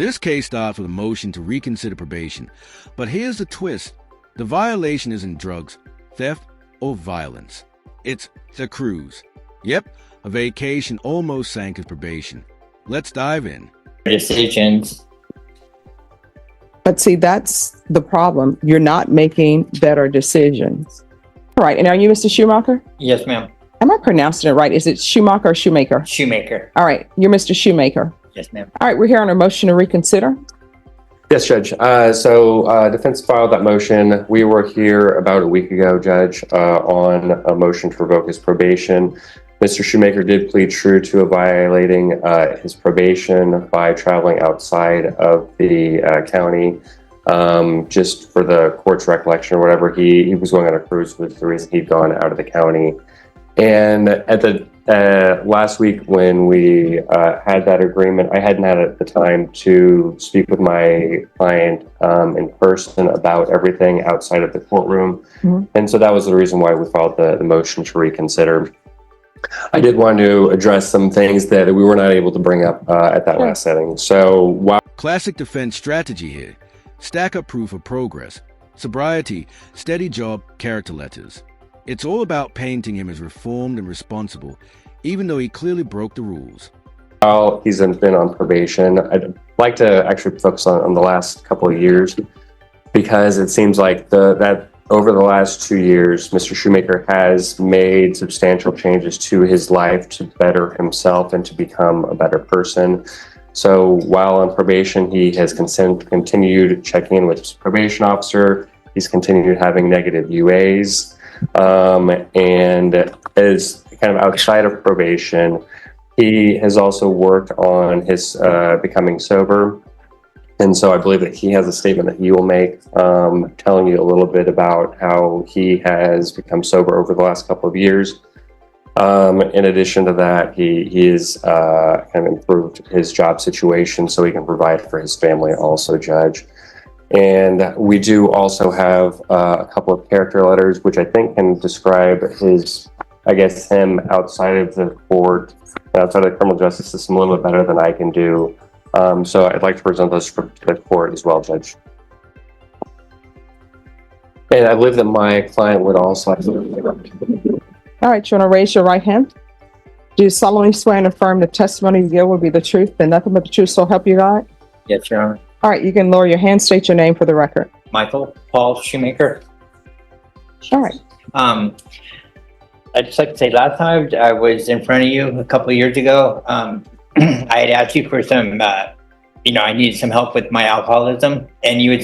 This case starts with a motion to reconsider probation. But here's the twist. The violation isn't drugs, theft, or violence. It's the cruise. Yep, a vacation almost sank his probation. Let's dive in. Decisions. But see, that's the problem. You're not making better decisions. All right. And are you Mr. Shoemaker? Yes, ma'am. Am I pronouncing it right? Is it Shoemaker or Shoemaker? Shoemaker. All right. You're Mr. Shoemaker. Yes, ma'am. All right. We're here on a motion to reconsider. Yes, Judge. Defense filed that motion. We were here about a week ago, Judge, on a motion to revoke his probation. Mr. Shoemaker did plead true to violating his probation by traveling outside of the county. Just for the court's recollection or whatever, he was going on a cruise was the reason he'd gone out of the county. And at the last week when we had that agreement, I hadn't had at the time to speak with my client in person about everything outside of the courtroom. Mm-hmm. And so that was the reason why we filed the motion to reconsider. I did want to address some things that we were not able to bring up at that last setting. So while Classic defense strategy here. Stack up proof of progress. Sobriety, steady job, character letters. It's all about painting him as reformed and responsible, even though he clearly broke the rules. while he's been on probation, I'd like to actually focus on the last couple of years, because it seems like that over the last 2 years, Mr. Shoemaker has made substantial changes to his life to better himself and to become a better person. So while on probation, he has continued checking in with his probation officer. He's continued having negative UAs. And as kind of outside of probation, he has also worked on his becoming sober. And so I believe that he has a statement that he will make telling you a little bit about how he has become sober over the last couple of years. In addition to that, he has kind of improved his job situation so he can provide for his family also, Judge. And we do also have a couple of character letters, which I think can describe him outside of the court, outside of the criminal justice system a little bit better than I can do. So I'd like to present those to the court as well, Judge. And I believe that my client would also. All right, you want to raise your right hand? Do you solemnly swear and affirm the testimony you give will be the truth and nothing but the truth, so help you God? Yes, Your Honor. All right, you can lower your hand, state your name for the record. Paul Shoemaker. All right. I'd just like to say, last time I was in front of you a couple of years ago, I had asked you for some, I needed some help with my alcoholism, and you had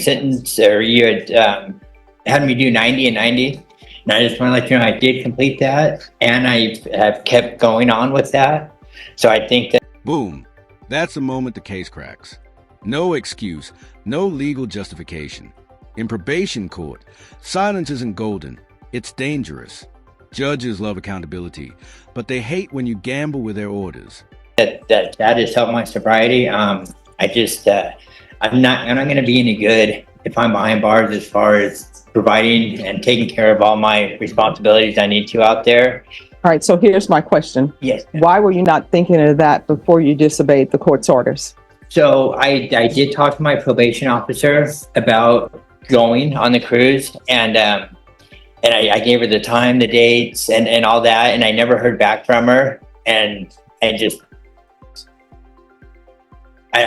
me do 90 and 90. And I just want to let you know I did complete that, and I have kept going on with that. So I think that... Boom. That's the moment the case cracks. No excuse, no legal justification. In probation court, silence isn't golden. It's dangerous. Judges love accountability, but they hate when you gamble with their orders. That has helped my sobriety. I'm not going to be any good if I'm behind bars as far as providing and taking care of all my responsibilities I need to out there. All right, so here's my question. Yes. Why were you not thinking of that before you disobeyed the court's orders? So I did talk to my probation officer about going on the cruise, and I gave her the time, the dates, and all that, and I never heard back from her, and I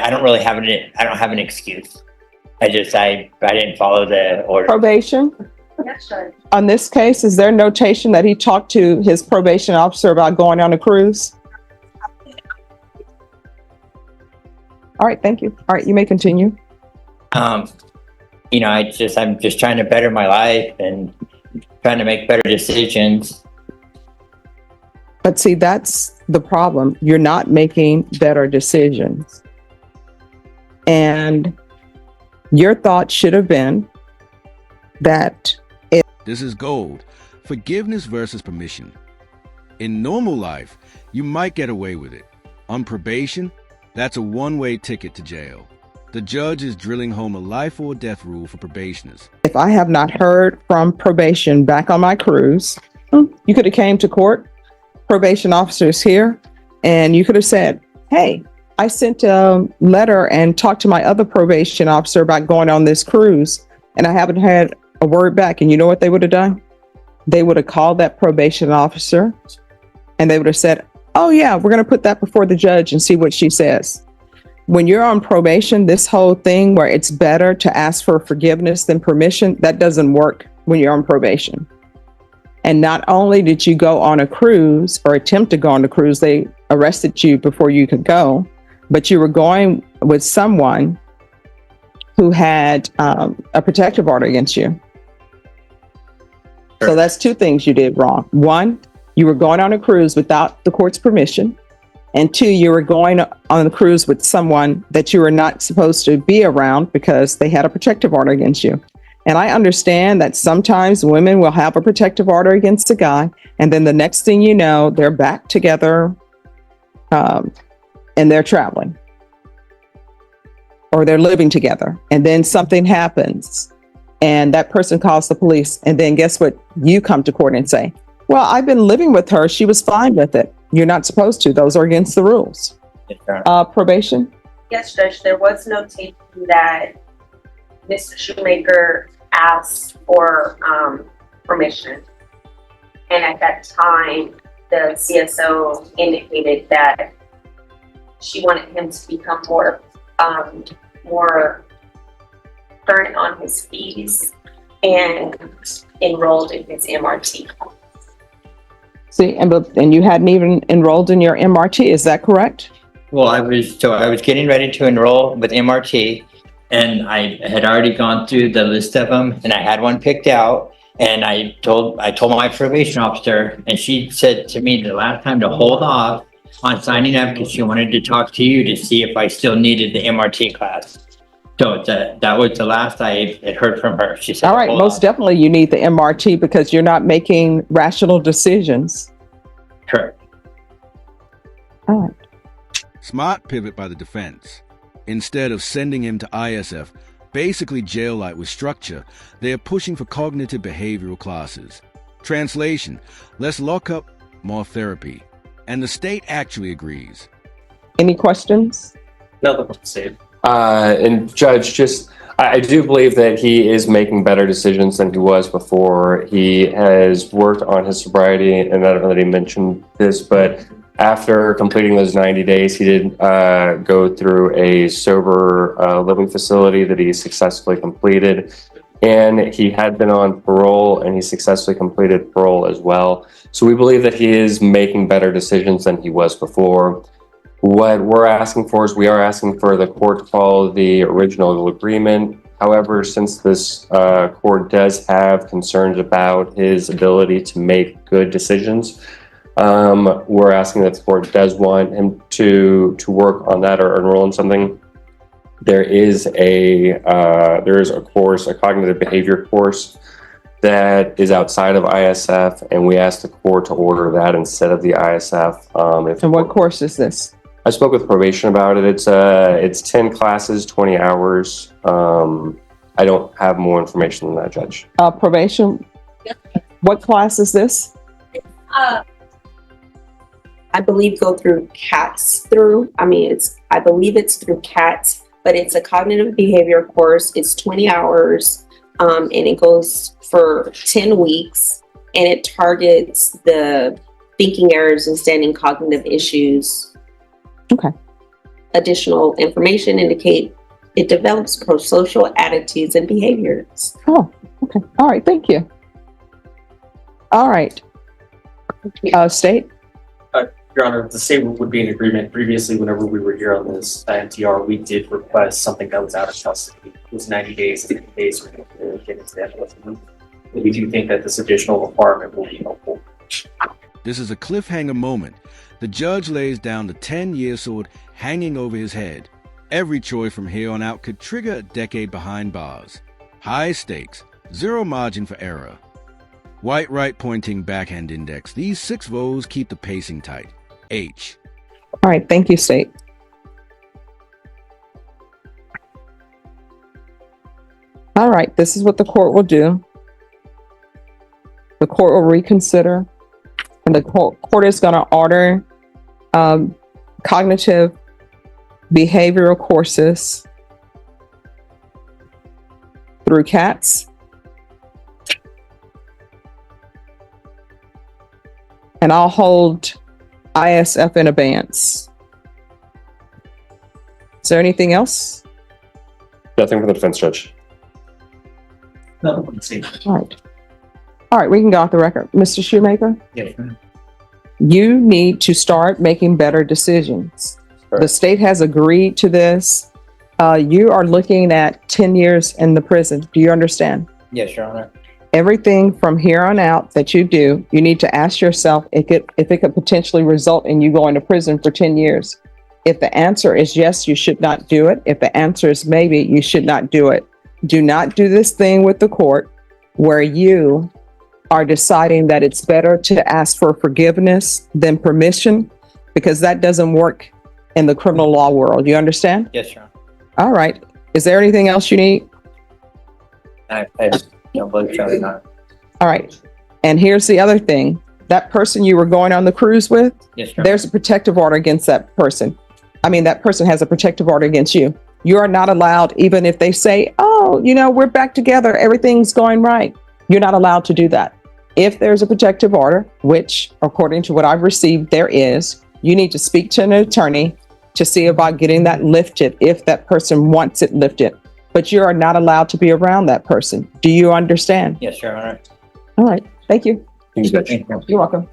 don't really have an excuse. I didn't follow the order. Probation? Yes, sir. On this case, is there notation that he talked to his probation officer about going on a cruise? All right, thank you. All right, you may continue. I'm just trying to better my life and trying to make better decisions. But see, that's the problem. You're not making better decisions. And your thought should have been that This is gold. Forgiveness versus permission. In normal life, you might get away with it. On probation, that's a one-way ticket to jail. The judge is drilling home a life or death rule for probationers. if I have not heard from probation back on my cruise, you could have came to court, probation officers here, and you could have said, hey, I sent a letter and talked to my other probation officer about going on this cruise, and I haven't had a word back. And you know what they would have done? They would have called that probation officer and they would have said, oh yeah, we're going to put that before the judge and see what she says. When you're on probation, this whole thing where it's better to ask for forgiveness than permission, that doesn't work when you're on probation. And not only did you go on a cruise or attempt to go on a cruise, they arrested you before you could go, but you were going with someone who had a protective order against you. So that's two things you did wrong. One, you were going on a cruise without the court's permission. And two, you were going on the cruise with someone that you were not supposed to be around because they had a protective order against you. And I understand that sometimes women will have a protective order against a guy, and then the next thing you know, they're back together and they're traveling or they're living together. And then something happens and that person calls the police. And then guess what? You come to court and say, well, I've been living with her. She was fine with it. You're not supposed to. Those are against the rules. Probation? Yes, Judge, there was no tape that Mr. Shoemaker asked for permission. And at that time, the CSO indicated that she wanted him to become more current on his fees and enrolled in his MRT. See, and you hadn't even enrolled in your MRT, is that correct? Well, I was getting ready to enroll with MRT, and I had already gone through the list of them, and I had one picked out. And I told my probation officer, and she said to me the last time to hold off on signing up because she wanted to talk to you to see if I still needed the MRT class. So that was the last I had heard from her. She said, all right, most definitely you need the MRT because you're not making rational decisions. Correct. All right. Smart pivot by the defense. Instead of sending him to ISF, basically jail-like with structure, they are pushing for cognitive behavioral classes. Translation, less lockup, more therapy. And the state actually agrees. Any questions? Nothing to say. And Judge, I do believe that he is making better decisions than he was before. He has worked on his sobriety, and I don't know that he mentioned this, but after completing those 90 days, he did go through a sober living facility that he successfully completed. And he had been on parole, and he successfully completed parole as well. So we believe that he is making better decisions than he was before. What we're asking for is we are asking for the court to follow the original agreement. However, since this court does have concerns about his ability to make good decisions, we're asking that the court does want him to work on that or enroll in something. There is a course, a cognitive behavior course that is outside of ISF, and we asked the court to order that instead of the ISF. And what course is this? I spoke with probation about it. It's 10 classes, 20 hours. I don't have more information than that, Judge. Probation? What class is this? I believe go through CATS through. I believe it's through CATS, but it's a cognitive behavior course. It's 20 hours, and it goes for 10 weeks, and it targets the thinking errors and standing cognitive issues. Okay. Additional information indicate it develops pro-social attitudes and behaviors. Oh, okay. All right. Thank you. All right. State? Your Honor, the state would be in agreement. Previously, whenever we were here on this MTR, we did request something that was out of custody. It was 90 days, and 90 days were going to get into that. We do think that this additional requirement will be helpful. This is a cliffhanger moment. The judge lays down the 10-year sword hanging over his head. Every choice from here on out could trigger a decade behind bars. High stakes, zero margin for error. White right pointing backhand index. These 6 votes keep the pacing tight. H. All right. Thank you, State. All right. This is what the court will do. The court will reconsider, and the court is going to order cognitive behavioral courses through CATS, and I'll hold ISF in abeyance. Is there anything else? Nothing from the defense judge. No, let's see. All right. All right, we can go off the record. Mr. Shoemaker, Yes, ma'am. you need to start making better decisions. The Correct. state has agreed to this. You are looking at 10 years in the prison. Do you understand? Yes, Your Honor. Everything from here on out that you do, you need to ask yourself if it could potentially result in you going to prison for 10 years. If the answer is yes, you should not do it. If the answer is maybe, you should not do it. Do not do this thing with the court where you are deciding that it's better to ask for forgiveness than permission, because that doesn't work in the criminal law world. You understand? Yes, Your Honor. All right. Is there anything else you need? I don't believe so, Your Honor. All right. And here's the other thing. That person you were going on the cruise with, Yes, Your Honor. there's a protective order against that person. I mean, that person has a protective order against you. You are not allowed, even if they say, oh, we're back together, everything's going right. You're not allowed to do that. If there's a protective order, which according to what I've received, there is, you need to speak to an attorney to see about getting that lifted if that person wants it lifted. But you are not allowed to be around that person. Do you understand? Yes, Your Honor. All right. Thank you. Thanks, Judge. Thank you. You're welcome.